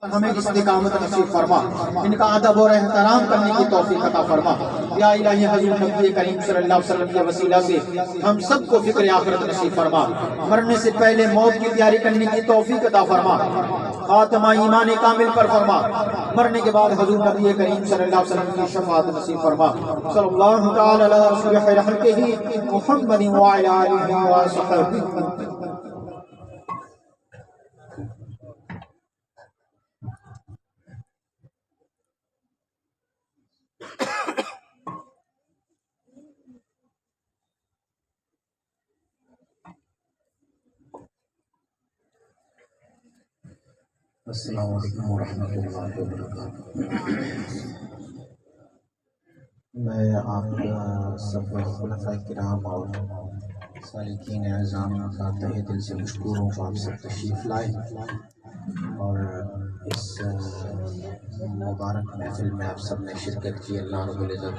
ہمیں استقامت نصیب فرما، ان کا ادب اور احترام کرنے کی توفیق عطا فرما۔ یا الہی حضور نبی کریم صلی اللہ علیہ وسلم کے وسیلہ سے ہم سب کو فکر آخرت نصیب فرما، مرنے سے پہلے موت کی تیاری کرنے کی توفیق عطا فرما، خاتمہ ایمان کامل پر فرما، مرنے کے بعد حضور نبی کریم صلی اللہ علیہ وسلم کی شفاعت نصیب فرما۔ صلی اللہ تعالی علی رسول خیر خلقہ محمد وعلی آلہ وصحبہ۔ السلام علیکم ورحمۃ اللہ وبرکاتہ۔ میں آپ سب خلفائے کرام اور سالکین اعظام کا تہ دل سے مشکور ہوں کہ آپ سب تشریف لائے اور اس مبارک محفل میں آپ سب نے شرکت کی۔ اللہ رب العزت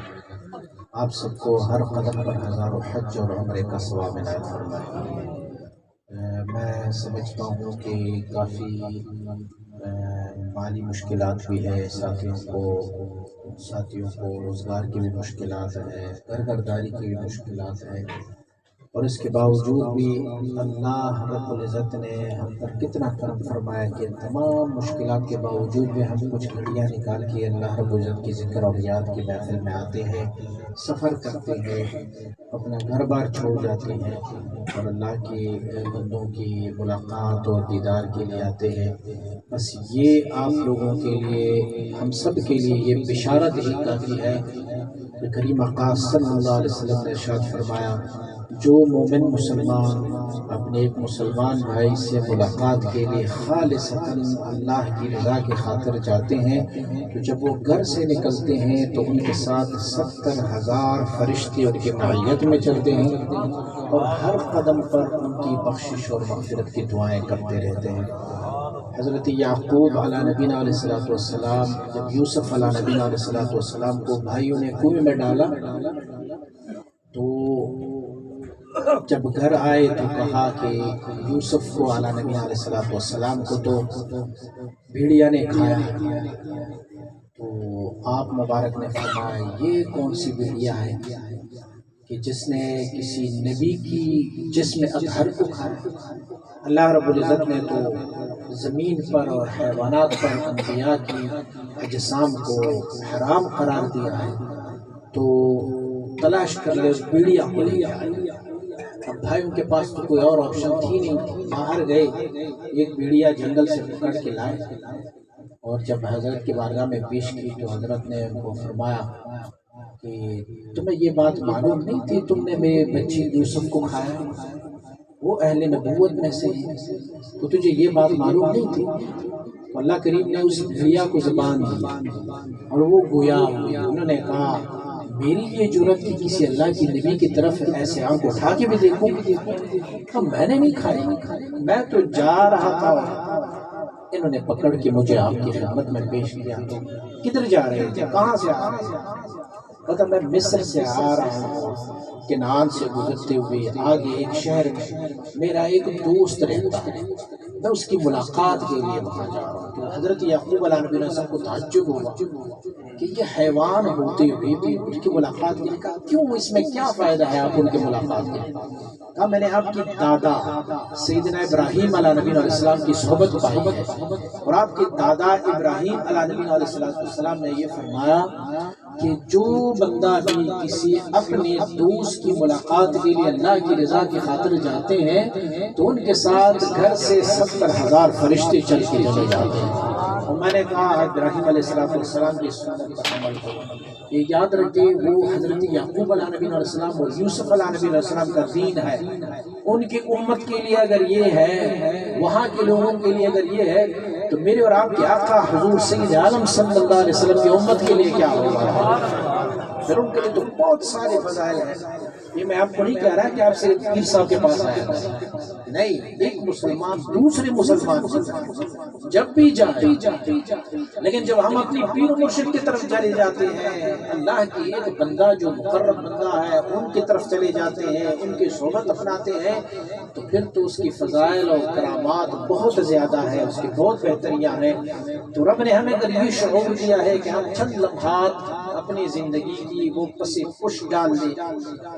آپ سب کو ہر قدم پر ہزاروں حج اور عمرے کا ثواب عنایت فرمائے۔ میں سمجھتا ہوں کہ کافی مالی مشکلات بھی ہے، ساتھیوں کو روزگار کی بھی مشکلات ہے، گھرداری کی بھی مشکلات ہے، اور اس کے باوجود بھی اللہ رب العزت نے ہم پر کتنا کرم فرمایا کہ تمام مشکلات کے باوجود بھی ہم کچھ گھڑیاں نکال کے اللہ رب العزت کی ذکر اور یاد کی محفل میں آتے ہیں، سفر کرتے ہیں، اپنا گھر بار چھوڑ جاتے ہیں اور اللہ کے بندوں کی ملاقات اور دیدار کے لیے آتے ہیں۔ بس یہ آپ لوگوں کے لیے، ہم سب کے لیے یہ بشارت ہی کافی ہے کہ کریم آقا صلی اللہ علیہ وسلم نے ارشاد فرمایا، جو مومن مسلمان اپنے ایک مسلمان بھائی سے ملاقات کے لیے خالصتاً اللہ کی رضا کی خاطر جاتے ہیں تو جب وہ گھر سے نکلتے ہیں تو ان کے ساتھ 70,000 فرشتے ان کے معیت میں چلتے ہیں اور ہر قدم پر ان کی بخشش اور مغفرت کی دعائیں کرتے رہتے ہیں۔ حضرت یعقوب علیہ نبینا علیہ السلام جب یوسف علیہ نبینا علیہ السلام کو بھائیوں نے کنویں میں ڈالا تو جب گھر آئے تو کہا کہ یوسف کو علیہ نبی علیہ السلام کو تو بھیڑیا نے کھایا، تو آپ مبارک نے فرمایا یہ کون سی بھیڑیا ہے کہ جس نے کسی نبی کی جسم اطہر کو کھایا؟ اللہ رب العزت نے تو زمین پر اور حیوانات پر انبیاء کی اجسام کو حرام قرار دیا ہے، تو تلاش کر لے اس بھیڑیا کو لے آئے۔ اب بھائیوں کے پاس تو کوئی اور آپشن تھی نہیں، باہر گئے، ایک بھیڑیا جنگل سے پکڑ کے لائے اور جب حضرت کی بارگاہ میں پیش کی تو حضرت نے ان کو فرمایا کہ تمہیں یہ بات معلوم نہیں تھی تم نے میرے بچی یوسف کو کھایا؟ وہ اہل نبوت میں سے ہیں، تو تجھے یہ بات معلوم نہیں تھی؟ اللہ کریم نے اس بھیڑیا کو زبان دی اور وہ گویا ہوئی۔ انہوں نے کہا میری یہ جرأت کہ کسی اللہ کی نبی کی طرف ایسے آنکھ اٹھا کے بھی دیکھوں، میں نے نہیں کھایا، میں تو جا رہا تھا۔ انہوں نے پکڑ کے مجھے آپ کی خدمت میں پیش کیا۔ تو کدھر جا رہے تھے، کہاں سے آ رہے تھے؟ پتہ میں مصر سے آ رہا ہوں، کنعان سے گزرتے ہوئے آگے ایک شہر میں میرا ایک دوست رہتا ہے، میں اس کی ملاقات کے لیے وہاں جا رہا ہوں۔ تو حضرت یعقوب علیہ نبی صاحب کو تعجب ہوا کہ یہ حیوان ہوتے ہوئے بھی ان کی ملاقات کے لیے، کہا کیوں، اس میں کیا فائدہ ہے آپ ان کی ملاقات کے لیے؟ کہا میں نے آپ کی دادا سیدنا ابراہیم علیہ نبی علیہ السلام کی صحبت پائی ہے، اور آپ کے دادا ابراہیم علیہ نبی علیہ السلام نے یہ فرمایا کہ جو بندہ بھی کسی اپنے دوست کی ملاقات کے لیے اللہ کی رضا کی خاطر جاتے ہیں تو ان کے ساتھ گھر سے 70,000 فرشتے چل کے چلے جاتے ہیں۔ اور میں نے کہا ابراہیم علیہ السلام کی سنت پر عمل کرو۔ یہ یاد رکھیں وہ حضرت یعقوب علیہ نبی علیہ السلام اور یوسف علیہ نبی علیہ السلام کا دین ہے، ان کی امت کے لیے اگر یہ ہے، وہاں کے لوگوں کے لیے اگر یہ ہے، تو میرے اور آپ کے آقا حضور سید عالم صلی اللہ علیہ وسلم کی امت کے لیے کیا ہوگا؟ پھر ان کے لیے تو بہت سارے فضائل ہیں۔ یہ میں آپ کو نہیں کہہ رہا کہ آپ سے پیر صاحب کے پاس آیا نہیں، ایک مسلمان دوسرے مسلمان سے جب بھی جائے، لیکن جب ہم اپنی پیر و مرشد کی طرف چلے جاتے ہیں، اللہ کی ایک بندہ جو مقرب بندہ ہے ان کی طرف چلے جاتے ہیں، ان کی صحبت اپناتے ہیں، تو پھر تو اس کی فضائل اور کرامات بہت زیادہ ہے، اس کی بہت بہتریاں ہیں۔ تو رب نے ہمیں اگر یہ شعور دیا ہے کہ ہم چند لمحات اپنی زندگی کی وہ پس پش ڈال دیں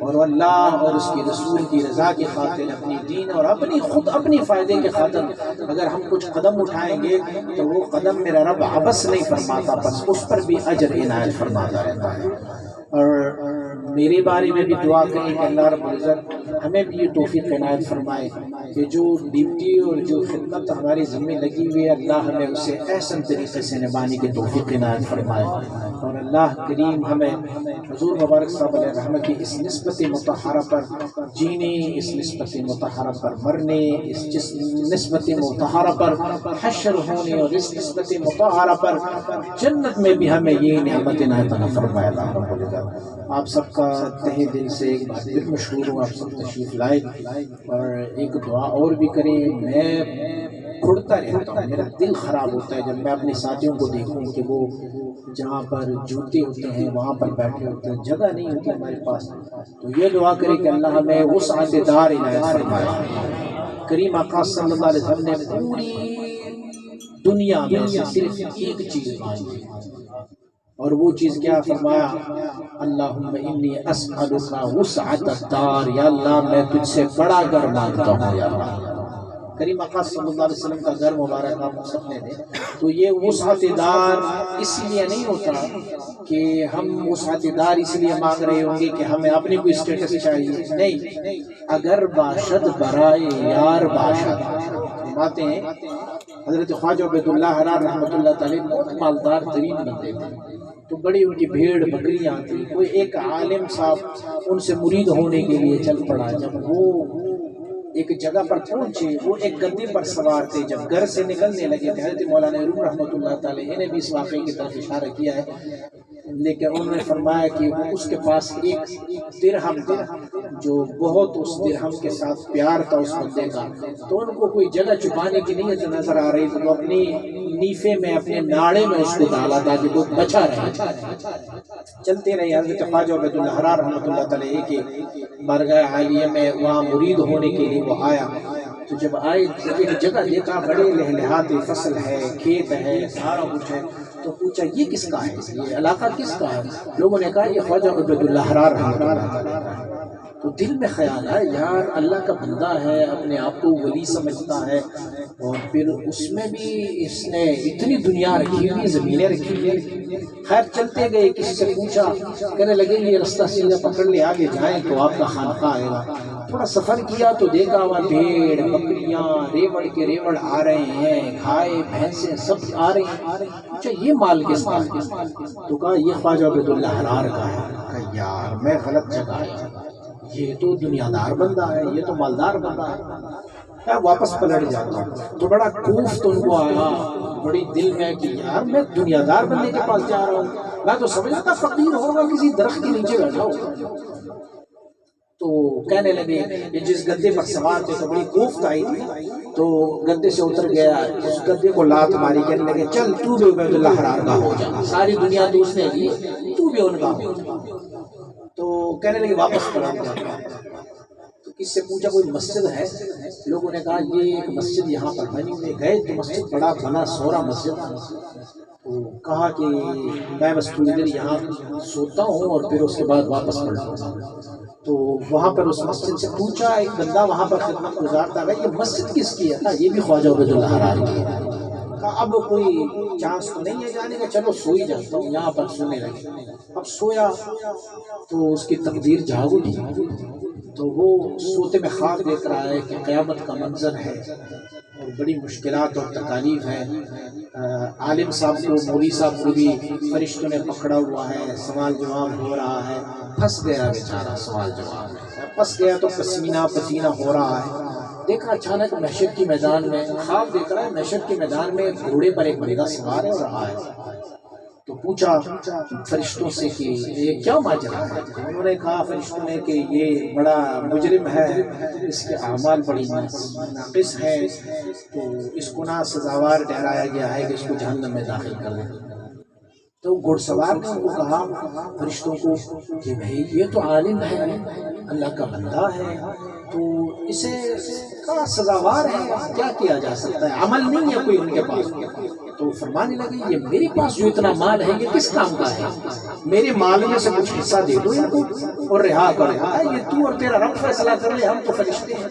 اور اللہ اور اس کی رسول کی رضا کی خاطر، اپنی دین اور اپنی فائدے کے خاطر اگر ہم کچھ قدم اٹھائیں گے تو وہ قدم میرا رب عبث نہیں فرماتا، بس اس پر بھی اجر عنایت فرماتا رہتا ہے۔ اور میرے بارے میں بھی دعا کریں کہ اللہ رب العزت ہمیں بھی یہ توفیق عنایت فرمائے کہ جو ڈیوٹی اور جو خدمت ہماری ذمہ لگی ہوئی ہے، اللہ ہمیں اسے احسن طریقے سے نبھانے کی توفیق عنایت فرمائے، اور اللہ کریم ہمیں حضور مبارک صاحب علیہ رحمہ کی اس نسبت مطہرہ پر جینے، اس نسبت مطہرہ پر مرنے، اس نسبت مطہرہ پر حشر ہونے، اور اس نسبت مطہرہ پر جنت میں بھی ہمیں یہ نعمت عنایت فرمائے۔ اللہ رب العزت آپ سب کا تہ دل سے ایک بار پھر مشہور ہوں، آپ سب تشریف لائے، اور ایک دعا اور بھی کریں۔ میں کھڑتا رہتا ہوں، میرا دل خراب ہوتا ہے جب میں اپنے ساتھیوں کو دیکھوں کہ وہ جہاں پر جوتے ہوتے ہیں وہاں پر بیٹھے ہوتے ہیں، جگہ نہیں ہوتی ہمارے پاس، تو یہ دعا کریں کہ اللہ ہمیں وسعت دار عنایت فرمائے۔ کریم آقا صلی اللہ علیہ وسلم نے پوری دنیا میں سے صرف ایک چیز مانگی، اور وہ چیز کیا فرمایا؟ اللہم انی اسألک وسعت الدار، یا اللہ میں تجھ سے بڑا گھر مانگتا ہوں یا اللہ۔ کریم آقا صلی اللہ علیہ وسلم کا گھر مبارک آپ سب نے دے، تو یہ وسعت دار اس لیے نہیں ہوتا کہ ہم وسعت دار اس لیے مانگ رہے ہوں گے کہ ہمیں اپنی کوئی اسٹیٹس چاہیے، نہیں، اگر باشد برائے یار باشد، فرماتے ہیں حضرت خواجہ عبید اللہ حرار رحمۃ اللہ تعالی بہت مالدار ترین بندے تھے، تو بڑی ان کی بھیڑ بکریاں تھیں، کوئی ایک عالم صاحب ان سے مرید ہونے کے لیے چل پڑا، جب وہ ایک جگہ پر پہنچے، وہ ایک گدے پر سوار تھے، جب گھر سے نکلنے لگے تھے، حضرت مولانا روم رحمۃ اللہ تعالی نے بھی اس واقعے کی طرف اشارہ کیا ہے، لیکن انہوں نے فرمایا کہ اس کے پاس ایک درہم تھا، جو بہت اس درہم کے ساتھ پیار تھا اس بندے کا، تو ان کو کوئی جگہ چھپانے کی نیت نظر آ رہی، تو وہ اپنی نیفے میں، اپنے ناڑے میں اس کو ڈالا تاکہ وہ بچا رہے۔ چلتے رہے، حضرت خواجہ عبید اللہ حرار رحمۃ اللہ تعالی کے بارگاہ عالیہ میں وہاں مرید ہونے کے لیے وہ آیا، تو جب آئے ایک جگہ دیکھا، بڑے لہلہاتے فصل ہے، کھیت ہے، سارا کچھ ہے، تو پوچھا یہ کس کا ہے، یہ علاقہ کس کا ہے؟ لوگوں نے کہا یہ خواجہ عبید اللہ حرار رحمۃ اللہ تعالی کا ہے۔ تو دل میں خیال ہے یار اللہ کا بندہ ہے، اپنے آپ کو ولی سمجھتا ہے، اور پھر اس میں بھی اس نے اتنی دنیا رکھی ہوئی، زمینیں رکھی ہوئی۔ خیر چلتے گئے، کسی سے پوچھا، کہنے لگے یہ رستہ سیدھا پکڑ لے، آگے جائیں تو آپ کا خانقاہ آئے گا۔ تھوڑا سفر کیا تو دیکھا وہاں بھیڑ بکریاں ریوڑ کے ریوڑ آ رہے ہیں، گائے بھینسیں سب آ رہی ہیں۔ اچھا یہ مال کس کا ہے؟ تو کہا یہ خواجہ عبید اللہ حرار کا ہے۔ کہا یار میں غلط جگہ آیا، یہ تو دنیا دار بندہ ہے، یہ تو مالدار بندہ ہے، میں واپس پلٹ جاتا ہوں۔ تو بڑا کوفت ان کو آیا، بڑی دل میں کہ یار میں دنیا دار بندے کے پاس جا رہا ہوں، میں تو سمجھا تھا فقیر ہوگا، کسی درخت کے نیچے بیٹھا ہوگا۔ تو کہنے لگے یہ جس گدے پر سوار تھے تو بڑی کوفت آئی تھی، تو گدے سے اتر گیا، اس گدے کو لات ماری، کہنے لگے چل تو بھی عبید اللہ حرار کا ہو جا، ساری دنیا تو اس نے لی، تو بھی ان کا ہو جا۔ تو کہنے لگے واپس پلٹ جاتا۔ تو کس سے پوچھا کوئی مسجد ہے؟ لوگوں نے کہا یہ ایک مسجد یہاں پر بنی ہوئی، گئے تو مسجد بڑا بنا سورا مسجد، تو کہا کہ میں بس تھوڑی دیر یہاں سوتا ہوں اور پھر اس کے بعد واپس پلٹوں گا۔ تو وہاں پر اس مسجد سے پوچھا، ایک بندہ وہاں پر خدمت گزارتا ہے، یہ مسجد کس کی ہے؟ یہ بھی خواجہ عبید اللہ حرار کی ہے۔ کہا اب کوئی چانس تو نہیں ہے جانے کا، چلو سو ہی جاتا ہوں، یہاں پر سونے لگے۔ اب سویا تو اس کی تقدیر جاگ اٹھی، تو وہ سوتے میں خواب دیکھ رہا ہے کہ قیامت کا منظر ہے اور بڑی مشکلات اور تکالیف ہیں، عالم صاحب کو، مولوی صاحب کو بھی فرشتوں نے پکڑا ہوا ہے، سوال جواب ہو رہا ہے، پھنس گیا بیچارہ سوال جواب میں، پھنس گیا تو پسینہ پسینہ ہو رہا ہے۔ دیکھا اچانک محشر کے میدان میں، خواب دیکھ رہا ہے محشر کے میدان میں گھوڑے پر ایک بندہ سوار ہے اور رہا ہے، تو پوچھا فرشتوں سے کہ یہ کیا ماجرا ہے؟ انہوں نے کہا فرشتوں نے کہ یہ بڑا مجرم ہے، اس کے اعمال بڑی ناقص ہیں، تو اس کو نہ سزاوار ٹھہرایا گیا ہے کہ اس کو جہنم میں داخل کر دیں۔ تو گھڑ سوار نے ان کو کہا فرشتوں کو کہ بھائی یہ تو عالم ہے، اللہ کا بندہ ہے، تو اسے کا سزاوار ہے، کیا کیا جا سکتا ہے، عمل نہیں ہے کوئی ان کے پاس۔ تو فرمانے لگے یہ میرے پاس جو اتنا مال ہے یہ کس کام کا ہے، میرے مال میں سے کچھ حصہ دے دو ان کو اور رہا کرو، یہ تو اور تیرا رب فیصلہ کر لے، ہم تو فرشتے ہیں۔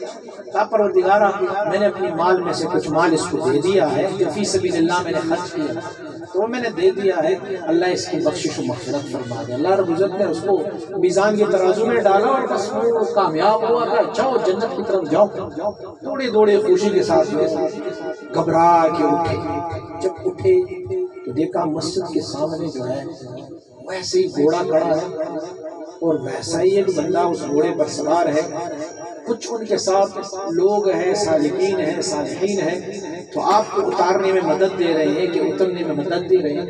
کہا پروردگارا میں نے اپنے مال میں سے کچھ مال اس کو دے دیا ہے جو فی سبیل اللہ میں نے خرچ کیا، تو میں نے دے دیا ہے، اللہ اس کی بخشش و مغفرت فرما دے۔ اللہ رب العزت نے اس کو میزان کے ترازو میں ڈالا اور بس وہ کامیاب ہوا کہ جاؤ جنت کی طرف جاؤ۔ دوڑے دوڑے خوشی کے ساتھ جو گھبرا کے اٹھے، جب اٹھے تو دیکھا مسجد کے سامنے جو ہے ویسے ہی گھوڑا کھڑا ہے اور ویسا ہی ایک بندہ اس گھوڑے پر سوار ہے، کچھ ان کے ساتھ لوگ ہیں، سالکین ہیں، صالحین ہیں، تو آپ کو اتارنے میں مدد دے رہے ہیں کہ اترنے میں مدد دے رہے ہیں۔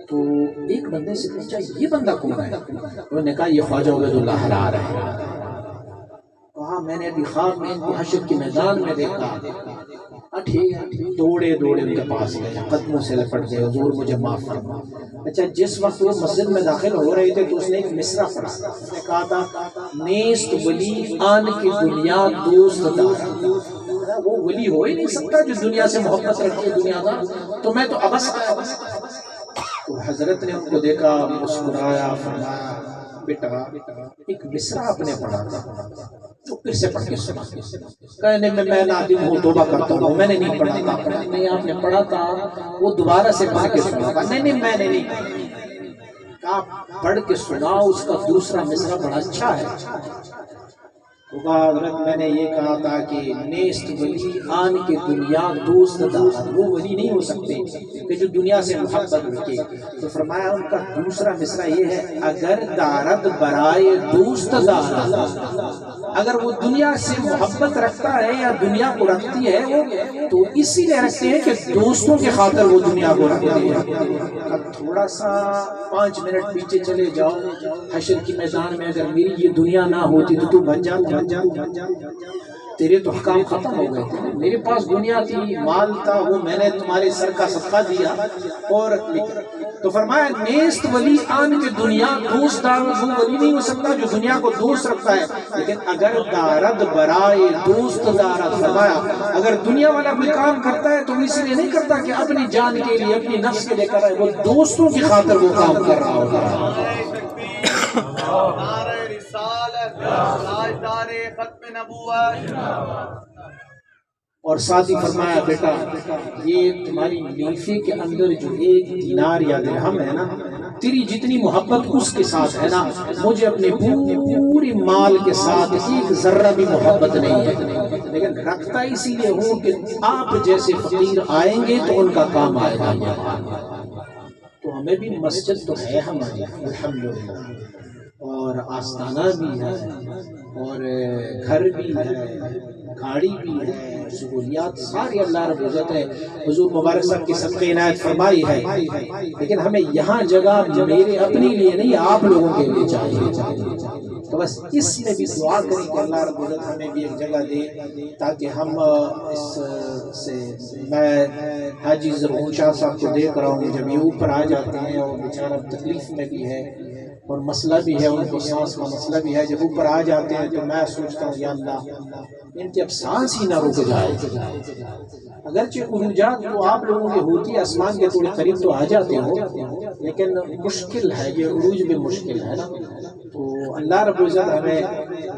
تو ایک بندے سے پوچھا یہ بندہ کون ہے؟ انہوں نے کہا یہ خواجہ عبید اللہ حرار ہے۔ کہا میں نے ابھی خواب میں ان کو حشر کے میدان میں دیکھا، دوڑے دوڑے ان کے پاس گئے، قدموں سے لپٹ گئے، حضور مجھے معاف فرما۔ اچھا جس وقت وہ مسجد میں داخل ہو رہے تھے تو اس نے ایک مصرع پڑھا، اس نے کہا تھا نیست ولی آن کی دنیا دوست دار، وہ ولی ہو ہی نہیں سکتا جو دنیا سے محبت رکھے دنیا کا، تو میں تو ابس آیا۔ تو حضرت نے ان کو دیکھا، مسکرایا، فرمایا بیٹا ایک مصرع آپ نے پڑھا تھا تو پھر سے پڑھ کے سنا۔ کہنے میں نادم ہوں، توبہ کرتا ہوں، میں نے نہیں پڑھا تھا۔ نہیں آپ نے پڑھا تھا، وہ دوبارہ سے پڑھ کے سنا۔ نہیں میں نے نہیں کہا، پڑھ کے سناؤ، اس کا دوسرا مصرع بڑا اچھا ہے۔ حضرت میں نے یہ کہا تھا کہ نیست ولی آن کے دنیا دوست دار، وہ ولی نہیں ہو سکتے کہ جو دنیا سے محبت رکھے۔ تو فرمایا ان کا دوسرا مصرع یہ ہے اگر دارد برائے دوست دار، اگر وہ دنیا سے محبت رکھتا ہے یا دنیا کو رکھتی ہے وہ تو اسی لیے رکھتے ہیں کہ دوستوں کے خاطر وہ دنیا کو رکھتے ہیں۔ اب تھوڑا سا 5 منٹ پیچھے چلے جاؤ، حشر کی میدان میں اگر میری یہ دنیا نہ ہوتی تو بن جاتا، تیرے تو حکام ختم ہو گئے تھے۔ میرے پاس دنیا تھی، مال تھا، وہ میں نے تمہارے سر کا صدقہ دیا۔ اور تو فرمایا نیست ولی آن کے دنیا دوست دار، وہ ولی نہیں ہو سکتا جو دنیا کو دوست رکھتا ہے، لیکن اگر دارد برائے دوست دارد، فرمایا اگر دنیا والا کوئی کام کرتا ہے تو اس لیے نہیں کرتا کہ اپنی جان کے لیے، اپنی نفس کے لیے کر رہا ہے، وہ دوستوں کی خاطر وہ کام کر رہا ہوتا ہے۔ اور ساتھ ہی فرمایا بیٹا یہ تمہاری نیفے کے اندر جو 1 دینار یا درہم ہے نا، تیری جتنی محبت اس کے ساتھ ہے نا، مجھے اپنے پوری مال کے ساتھ 1 ذرہ بھی محبت نہیں ہے، لیکن رکھتا اسی لیے ہوں کہ آپ جیسے فقیر آئیں گے تو ان کا کام آئے گا۔ تو ہمیں بھی مسجد تو ہے ہماری الحمدللہ، اور آستانہ بھی ہے، اور گھر بھی ہے، گاڑی بھی ہے، سہولیات ساری اللہ رب العزت ہے، حضور مبارک صاحب کی صدقہ عنایت فرمائی ہے، لیکن ہمیں یہاں جگہ میرے اپنے لیے نہیں، آپ لوگوں کے لیے چاہیے۔ تو بس اس میں بھی دعا کریں کہ اللہ رب العزت ہمیں بھی ایک جگہ دے تاکہ ہم اس سے، میں حاجی زرغون شاہ صاحب کو دیکھ رہا ہوں جب یہ اوپر آ جاتے ہیں اور بیچارہ تکلیف میں بھی ہے اور مسئلہ بھی ہے، ان کو سانس کا مسئلہ بھی ہے، جب اوپر آ جاتے ہیں تو میں سوچتا ہوں یا اللہ ان کی اب سانس ہی نہ رک جائے۔ اگرچہ عروجات تو آپ لوگوں کی ہوتی ہے، آسمان کے تھوڑے قریب تو آ جاتے ہو، لیکن مشکل ہے، یہ عروج بھی مشکل ہے نا۔ تو اللہ رب العزت ہمیں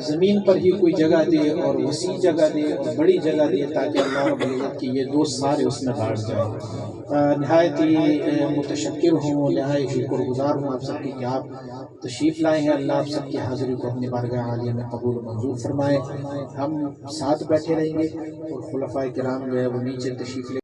زمین پر ہی کوئی جگہ دے اور وسیع جگہ دے اور بڑی جگہ دے تاکہ اللہ رب العزت کی یہ دوست سارے اس میں بیٹھ جائیں۔ نہایت ہی متشکر ہوں، نہایت شکر گزار ہوں آپ سب کی کہ آپ تشریف لائے ہیں۔ اللہ آپ سب کی حاضری کو اپنی بارگاہ عالیہ میں قبول و منظور فرمائے۔ ہم ساتھ بیٹھے رہیں گے اور خلفائے کرام جو ہے وہ نیچے تشریف لے